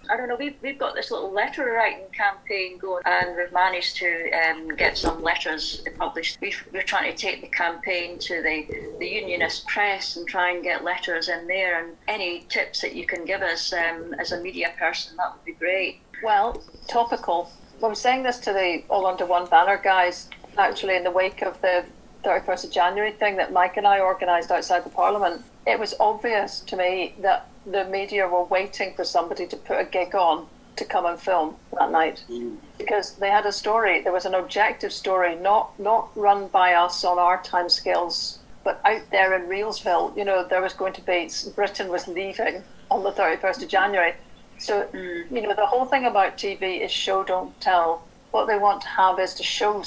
I don't know, we've got this little letter writing campaign going, and we've managed to get some letters published. We're trying to take the campaign to the unionist press and try and get letters in there, and any tips that you can give us as a media person, that would be great. Well, topical. I was saying this to the All Under One Banner guys, actually in the wake of the 31st of January thing that Mike and I organised outside the Parliament. It was obvious to me that the media were waiting for somebody to put a gig on to come and film that night. Because they had a story, there was an objective story, not run by us on our timescales, but out there in Reelsville, there was going to be, Britain was leaving on the 31st of January. So, the whole thing about TV is show, don't tell. What they want to have is to show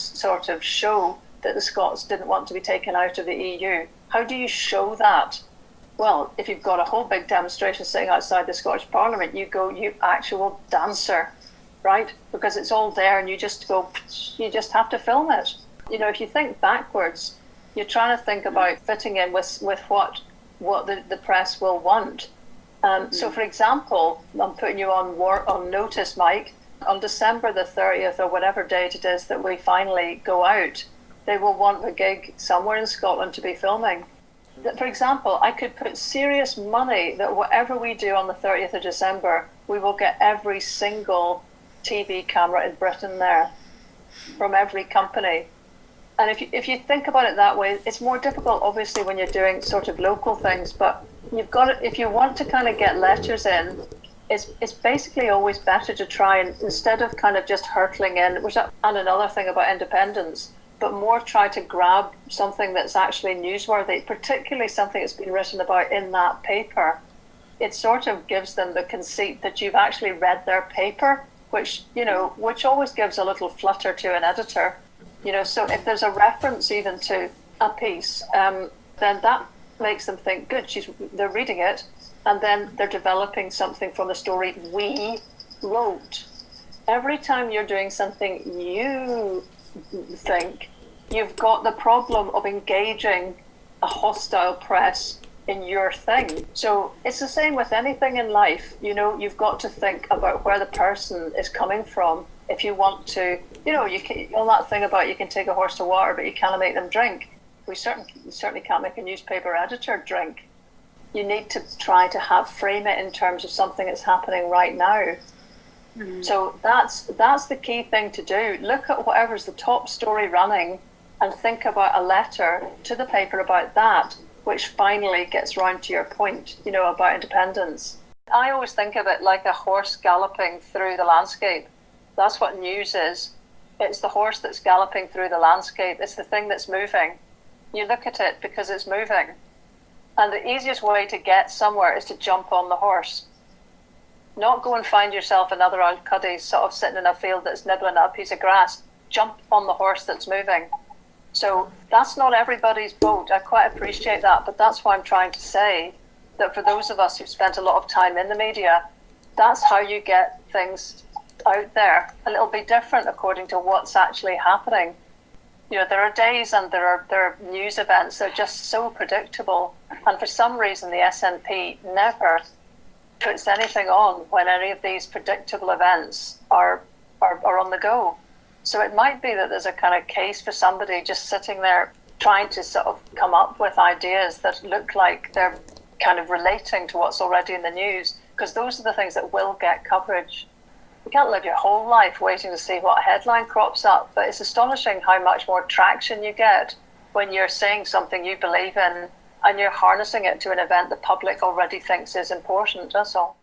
that the Scots didn't want to be taken out of the EU. How do you show that? Well, if you've got a whole big demonstration sitting outside the Scottish Parliament, you go, you actual dancer, right? Because it's all there and you just have to film it. If you think backwards, you're trying to think about fitting in with what the press will want. So, for example, I'm putting you on notice, Mike. On December the 30th or whatever date it is that we finally go out, they will want a gig somewhere in Scotland to be filming. For example, I could put serious money that whatever we do on the 30th of December, we will get every single TV camera in Britain there from every company. And if you think about it that way, it's more difficult, obviously, when you're doing sort of local things, but you've got it. If you want to kind of get letters in, it's basically always better to try and, instead of kind of just hurtling in, and another thing about independence, but more try to grab something that's actually newsworthy, particularly something that's been written about in that paper. It sort of gives them the conceit that you've actually read their paper, which always gives a little flutter to an editor. So if there's a reference even to a piece, then that makes them think, good, they're reading it, and then they're developing something from the story we wrote. Every time you're doing something you think, you've got the problem of engaging a hostile press in your thing. So it's the same with anything in life. You've got to think about where the person is coming from. If you want to, you can, on that thing about you can take a horse to water, but you can't make them drink. We certainly can't make a newspaper editor drink. You need to try to frame it in terms of something that's happening right now. So that's the key thing to do. Look at whatever's the top story running and think about a letter to the paper about that, which finally gets round to your point, about independence. I always think of it like a horse galloping through the landscape. That's what news is. It's the horse that's galloping through the landscape. It's the thing that's moving. You look at it because it's moving. And the easiest way to get somewhere is to jump on the horse. Not go and find yourself another old cuddy sort of sitting in a field that's nibbling at a piece of grass. Jump on the horse that's moving. So that's not everybody's boat. I quite appreciate that, but that's why I'm trying to say that for those of us who've spent a lot of time in the media, that's how you get things out there. And it'll be different according to what's actually happening. There are days and there are news events that are just so predictable. And for some reason, the SNP never puts anything on when any of these predictable events are on the go. So it might be that there's a kind of case for somebody just sitting there trying to sort of come up with ideas that look like they're kind of relating to what's already in the news, because those are the things that will get coverage. You can't live your whole life waiting to see what headline crops up, but it's astonishing how much more traction you get when you're saying something you believe in and you're harnessing it to an event the public already thinks is important, that's all.